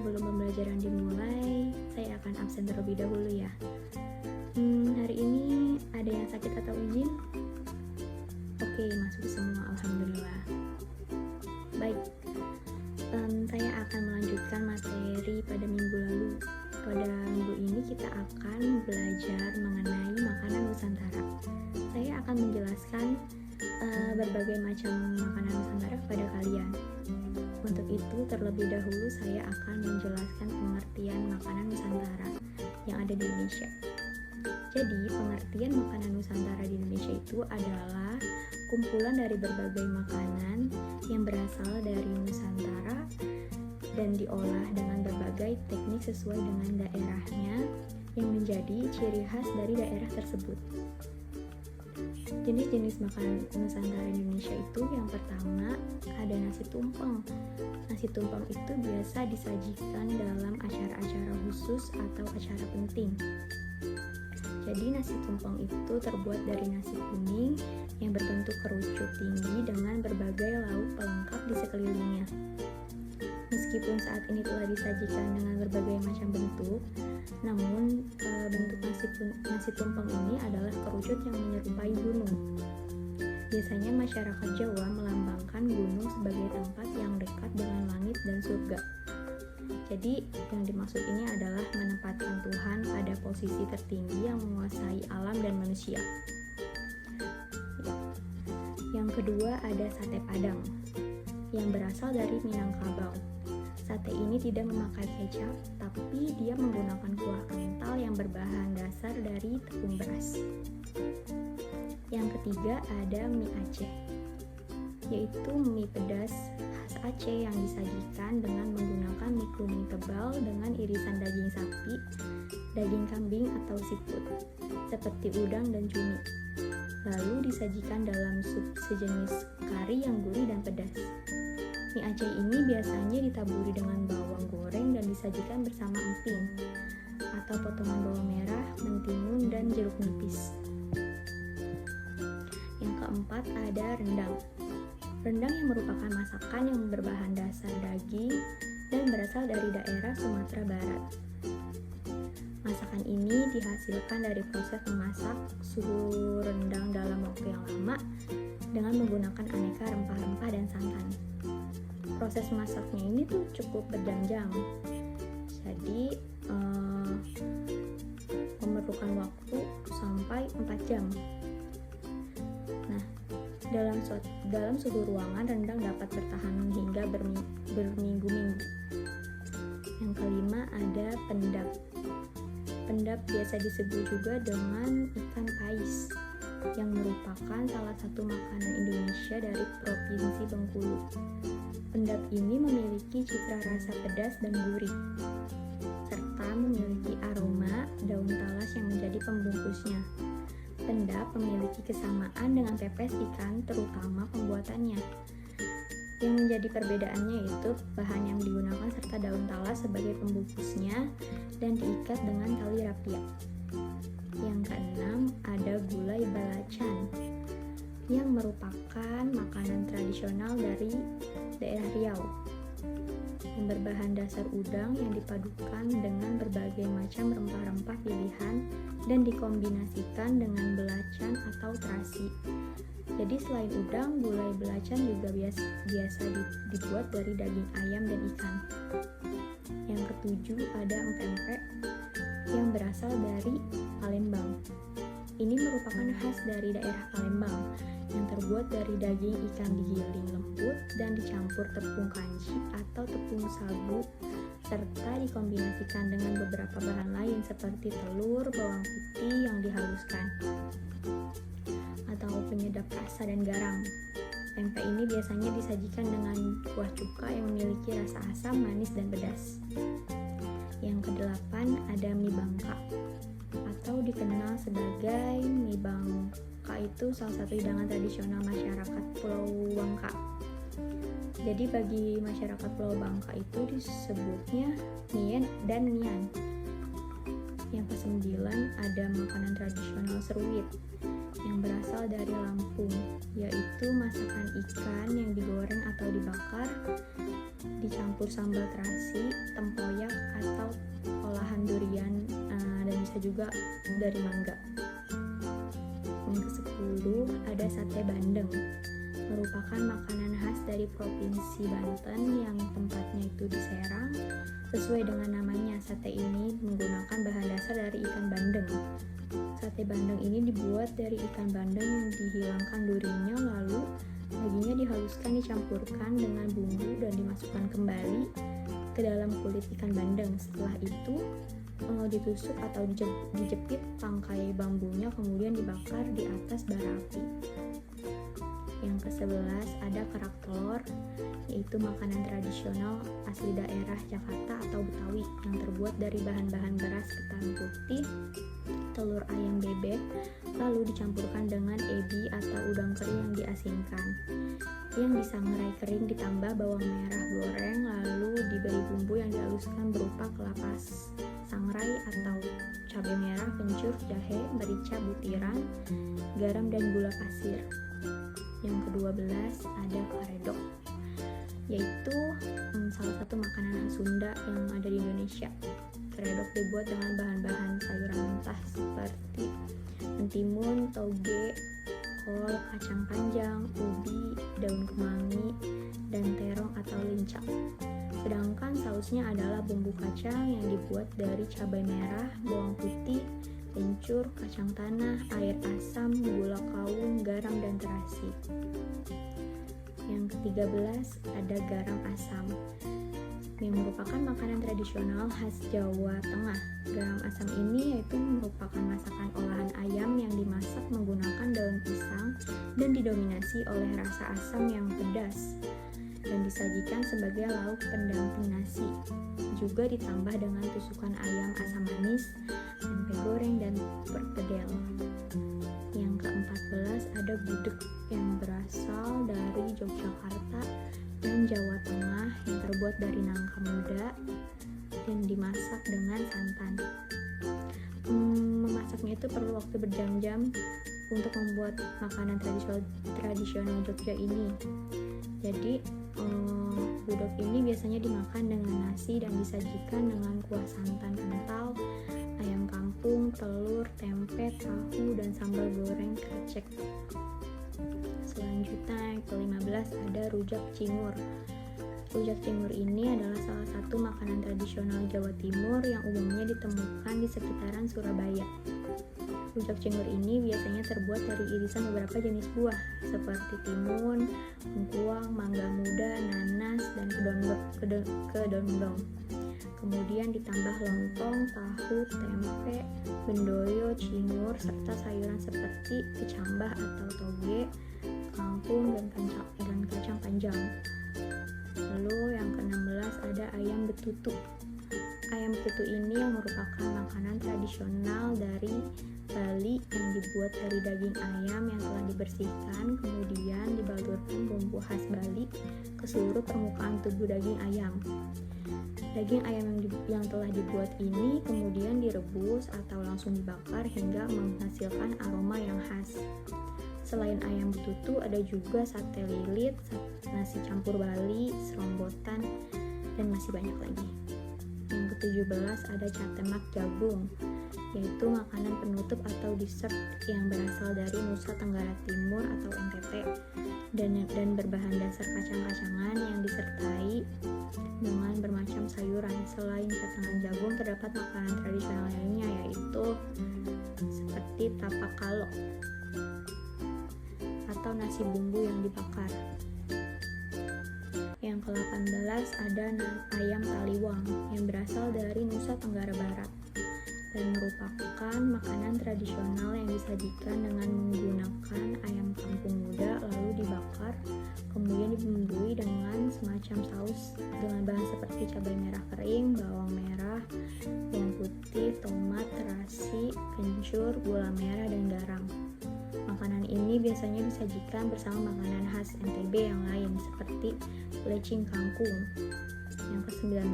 sebelum pembelajaran dimulai, saya akan absen terlebih dahulu ya. Hari ini ada yang sakit atau izin? Oke, masuk semua, alhamdulillah. Baik, saya akan melanjutkan materi pada minggu lalu. Pada minggu ini kita akan belajar mengenai makanan Nusantara. Saya akan menjelaskan berbagai macam makanan Nusantara kepada kalian. Untuk itu, terlebih dahulu saya akan menjelaskan pengertian makanan Nusantara yang ada di Indonesia. Jadi, pengertian makanan Nusantara di Indonesia itu adalah kumpulan dari berbagai makanan yang berasal dari Nusantara dan diolah dengan berbagai teknik sesuai dengan daerahnya yang menjadi ciri khas dari daerah tersebut. Jenis-jenis makanan Nusantara Indonesia itu yang pertama ada nasi tumpeng. Nasi tumpeng itu biasa disajikan dalam acara-acara khusus atau acara penting. Jadi nasi tumpeng itu terbuat dari nasi kuning yang berbentuk kerucut tinggi dengan berbagai lauk pelengkap di sekelilingnya. Meskipun saat ini telah disajikan dengan berbagai macam bentuk, namun bentuk nasi tumpeng ini adalah kerucut yang menyerupai gunung. Biasanya masyarakat Jawa melambangkan gunung sebagai tempat yang dekat dengan langit dan surga. Jadi yang dimaksud ini adalah menempatkan Tuhan pada posisi tertinggi yang menguasai alam dan manusia. Yang kedua ada sate Padang yang berasal dari Minangkabau. Sate ini tidak memakai kecap, tapi dia menggunakan kuah kental yang berbahan dasar dari tepung beras. Yang ketiga ada mie Aceh, yaitu mie pedas khas Aceh yang disajikan dengan menggunakan mie kuning tebal dengan irisan daging sapi, daging kambing atau seafood, seperti udang dan cumi. Lalu disajikan dalam sup sejenis kari yang gurih dan pedas. Mie Aceh ini biasanya ditaburi dengan bawang goreng dan disajikan bersama emping atau potongan bawang merah, mentimun, dan jeruk nipis. Yang keempat ada rendang. Rendang yang merupakan masakan yang berbahan dasar daging dan berasal dari daerah Sumatera Barat. Masakan ini dihasilkan dari proses memasak suhu rendang dalam waktu yang lama dengan menggunakan aneka rempah-rempah dan santan. Proses masaknya ini tuh cukup berjam-jam, jadi memerlukan waktu sampai 4 jam. Nah, dalam suhu ruangan rendang dapat bertahan hingga berminggu-minggu. Yang kelima ada pendap. Pendap biasa disebut juga dengan ikan pais, yang merupakan salah satu makanan Indonesia dari Provinsi Bengkulu. Pendap ini memiliki cita rasa pedas dan gurih, serta memiliki aroma daun talas yang menjadi pembungkusnya. Pendap memiliki kesamaan dengan pepes ikan, terutama pembuatannya. Yang menjadi perbedaannya yaitu bahan yang digunakan serta daun talas sebagai pembungkusnya dan diikat dengan tali rapia. Yang keenam ada gulai balacan, yang merupakan makanan tradisional dari daerah Riau, yang berbahan dasar udang yang dipadukan dengan berbagai macam rempah-rempah pilihan dan dikombinasikan dengan belacan atau terasi. Jadi selain udang, gulai belacan juga biasa dibuat dari daging ayam dan ikan. Yang ketujuh ada empek-empek yang berasal dari Palembang. Ini merupakan khas dari daerah Palembang yang terbuat dari daging ikan digiling lembut dan dicampur tepung kanji atau tepung sagu serta dikombinasikan dengan beberapa bahan lain seperti telur, bawang putih yang dihaluskan atau penyedap rasa dan garam. Pempek ini biasanya disajikan dengan kuah cuka yang memiliki rasa asam, manis, dan pedas. Yang kedelapan ada mie Bangka atau dikenal sebagai mie Bangka, itu salah satu hidangan tradisional masyarakat Pulau Bangka. Jadi bagi masyarakat Pulau Bangka itu disebutnya mien dan mian. Yang kesembilan ada makanan tradisional seruit yang berasal dari Lampung, yaitu masakan ikan yang digoreng atau dibakar dicampur sambal terasi, tempoyak atau olahan durian, dan bisa juga dari mangga. Yang ke-10 ada sate bandeng, merupakan makanan khas dari Provinsi Banten yang tempatnya itu di Serang. Sesuai dengan namanya, sate ini menggunakan bahan dasar dari ikan bandeng. Sate bandeng ini dibuat dari ikan bandeng yang dihilangkan durinya, lalu dagingnya dihaluskan, dicampurkan dengan bumbu dan dimasukkan kembali ke dalam kulit ikan bandeng. Setelah itu ditusuk atau dijepit tangkai bambunya, kemudian dibakar di atas bara api. Yang ke-11 ada kerak telur, yaitu makanan tradisional asli daerah Jakarta atau Betawi yang terbuat dari bahan-bahan beras ketan putih, telur ayam bebek, lalu dicampurkan dengan ebi atau udang kering yang diasinkan, yang disangrai kering ditambah bawang merah goreng, lalu diberi bumbu yang dihaluskan berupa kelapa sangrai atau cabai merah, kencur, jahe, merica butiran, garam, dan gula pasir. Yang ke-12 ada karedok, yaitu salah satu makanan khas Sunda yang ada di Indonesia. Karedok dibuat dengan bahan-bahan sayuran mentah seperti mentimun, toge, kol, kacang panjang, ubi, daun kemangi, dan terong atau lincah. Sedangkan sausnya adalah bumbu kacang yang dibuat dari cabai merah, bawang putih, kencur, kacang tanah, air asam, gula kawung, garam, dan terasi. Yang ke-13 ada garam asam, yang merupakan makanan tradisional khas Jawa Tengah. Garam asam ini yaitu merupakan masakan olahan ayam yang dimasak menggunakan daun pisang dan didominasi oleh rasa asam yang pedas, dan disajikan sebagai lauk pendamping nasi. Juga ditambah dengan tusukan ayam asam manis, tempe goreng, dan perkedel. Yang ke-14 ada gudeg, yang berasal dari Yogyakarta dan Jawa Tengah, yang terbuat dari nangka muda dan dimasak dengan santan. Memasaknya itu perlu waktu berjam-jam untuk membuat makanan tradisional Jogja ini. Jadi gudeg ini biasanya dimakan dengan nasi dan disajikan dengan kuah santan kental, ayam kampung, telur, tempe, tahu, dan sambal goreng krecek. Selanjutnya yang ke-15 ada rujak cingur. Rujak cingur ini adalah salah satu makanan tradisional Jawa Timur yang umumnya ditemukan di sekitaran Surabaya. Rujak cingur ini biasanya terbuat dari irisan beberapa jenis buah seperti timun, lengkuang, mangga muda, nanas, dan kedondong. Kemudian ditambah lontong, tahu, tempe, bendoyo, cingur, serta sayuran seperti kecambah atau toge, kangkung, dan kacang panjang. Lalu yang ke-16 ada ayam betutu. Ayam betutu ini yang merupakan makanan tradisional dari Bali yang dibuat dari daging ayam yang telah dibersihkan, kemudian dibalurkan bumbu khas Bali ke seluruh permukaan tubuh daging ayam. Daging ayam yang telah dibuat ini kemudian direbus atau langsung dibakar hingga menghasilkan aroma yang khas. Selain ayam betutu, ada juga sate lilit, nasi campur Bali, serombotan, dan masih banyak lagi. Yang ke-17 ada catemak jagung, yaitu makanan penutup atau dessert yang berasal dari Nusa Tenggara Timur atau NTT, dan berbahan dasar kacang-kacangan yang disertai dengan bermacam sayuran. Selain catangan jagung, terdapat makanan tradisional lainnya, yaitu seperti tapak kalok atau nasi bumbu yang dibakar. Yang ke-18 ada ayam taliwang yang berasal dari Nusa Tenggara Barat dan merupakan makanan tradisional yang disajikan dengan menggunakan ayam kampung muda lalu dibakar, kemudian dibumbui dengan semacam saus dengan bahan seperti cabai merah kering, bawang merah, bawang putih, tomat, terasi, kencur, gula merah, dan garam. Makanan ini biasanya disajikan bersama makanan khas NTB yang lain seperti lecing kangkung. Yang ke-19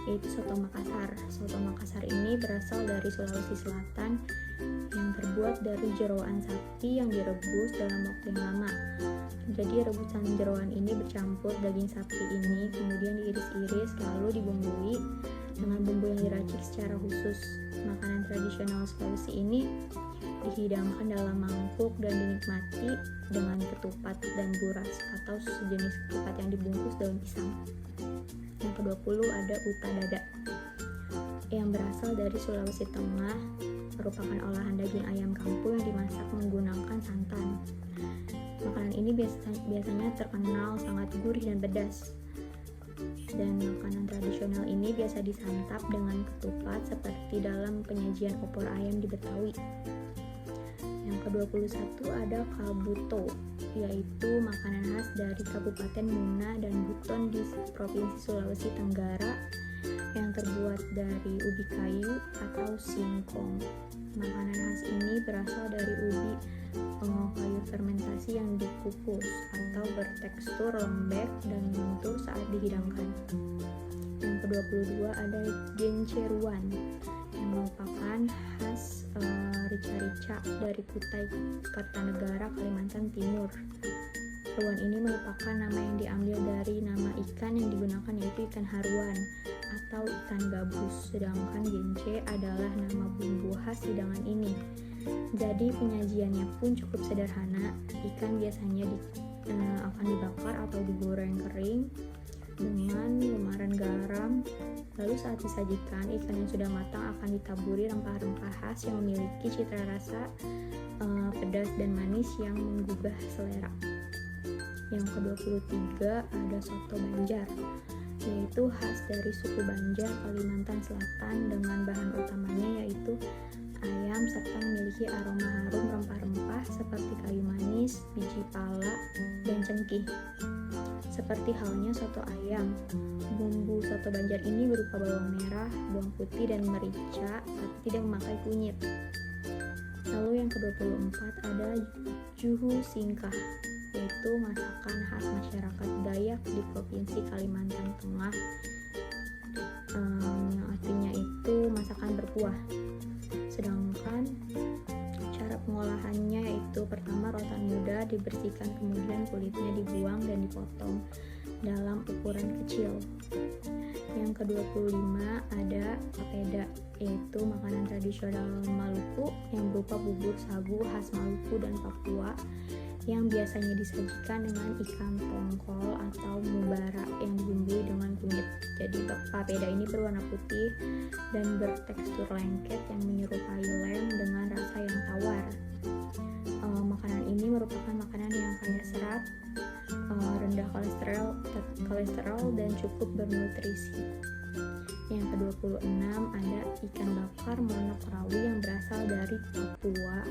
yaitu soto Makassar. Soto Makassar ini berasal dari Sulawesi Selatan yang terbuat dari jeroan sapi yang direbus dalam waktu yang lama. Jadi rebusan jeroan ini bercampur daging sapi ini, kemudian diiris-iris lalu dibumbui dengan bumbu yang diracik secara khusus. Makanan tradisional Sulawesi ini dihidangkan dalam mangkuk dan dinikmati dengan ketupat dan buras atau sejenis ketupat yang dibungkus daun pisang. Yang ke-20 ada uta dada yang berasal dari Sulawesi Tengah, merupakan olahan daging ayam kampung yang dimasak menggunakan santan. Makanan ini biasanya terkenal sangat gurih dan pedas. Dan makanan tradisional ini biasa disantap dengan ketupat seperti dalam penyajian opor ayam di Betawi. Yang ke-21 ada kalbuto, yaitu makanan khas dari Kabupaten Muna dan Buton di Provinsi Sulawesi Tenggara yang terbuat dari ubi kayu atau singkong. Makanan khas ini berasal dari ubi kayu fermentasi yang dikukus atau bertekstur lembek dan lentur saat dihidangkan. Yang ke-22 ada genceruan yang merupakan khas rica-rica dari Kutai Kartanegara, Kalimantan Timur. Haruan ini merupakan nama yang diambil dari nama ikan yang digunakan, yaitu ikan haruan atau ikan gabus, sedangkan gence adalah nama bumbu khas hidangan ini. Jadi penyajiannya pun cukup sederhana. Ikan biasanya akan dibakar atau digoreng kering dengan lemaran garam. Lalu saat disajikan, ikan yang sudah matang akan ditaburi rempah-rempah khas yang memiliki cita rasa pedas dan manis yang menggugah selera. Yang ke-23 ada soto Banjar, yaitu khas dari suku Banjar, Kalimantan Selatan, dengan bahan utamanya yaitu ayam serta memiliki aroma harum rempah-rempah seperti kayu manis, biji pala, dan cengkih. Seperti halnya soto ayam, bumbu soto Banjar ini berupa bawang merah, bawang putih, dan merica, tapi tidak memakai kunyit. Lalu yang ke-24 ada juhu singkah, yaitu masakan khas masyarakat Dayak di Provinsi Kalimantan Tengah, yang artinya itu masakan berkuah. Sedangkan cara pengolahannya yaitu pertama rotan muda dibersihkan, kemudian kulitnya dibuang dan dipotong dalam ukuran kecil. Yang ke-25 ada papeda, yaitu makanan tradisional Maluku yang berupa bubur sagu khas Maluku dan Papua yang biasanya disajikan dengan ikan tongkol atau mubara yang dibumbui dengan kunyit. Jadi papeda ini berwarna putih dan bertekstur lengket yang menyerupai lem dengan rasa yang tawar. Makanan ini merupakan makanan yang kaya serat, rendah kolesterol dan cukup bernutrisi. Yang ke-26 ada ikan bakar monok rawi yang berasal dari Papua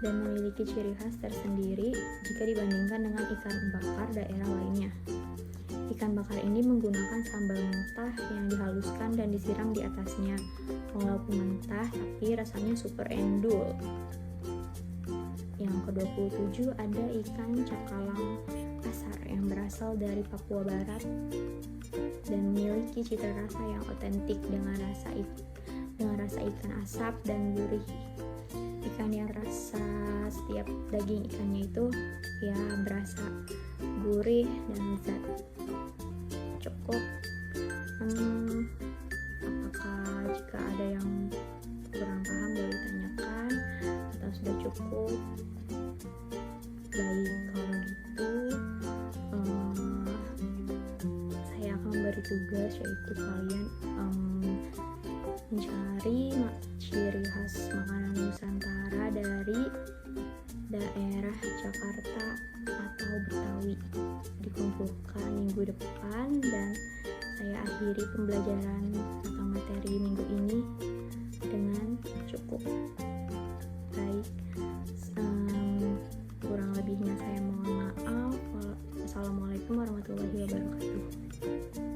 dan memiliki ciri khas tersendiri jika dibandingkan dengan ikan bakar daerah lainnya. Ikan bakar ini menggunakan sambal mentah yang dihaluskan dan disiram di atasnya, walaupun mentah tapi rasanya super endul. Yang ke-27 ada ikan cakalang kasar yang berasal dari Papua Barat dan memiliki cita rasa yang otentik dengan rasa ikan asap dan gurih. Ikan yang rasa setiap daging ikannya itu ya berasa gurih dan lezat. Cukup. Apakah jika ada yang kurang paham boleh ditanyakan atau sudah cukup? Baik, kalau gitu saya akan memberi tugas, yaitu kalian mencari ciri khas makanan Nusantara dari daerah Jakarta atau Betawi, dikumpulkan minggu depan, dan saya akhiri pembelajaran atau materi minggu ini dengan cukup. Baik, kurang lebihnya saya mohon maaf. Wassalamualaikum warahmatullahi wabarakatuh.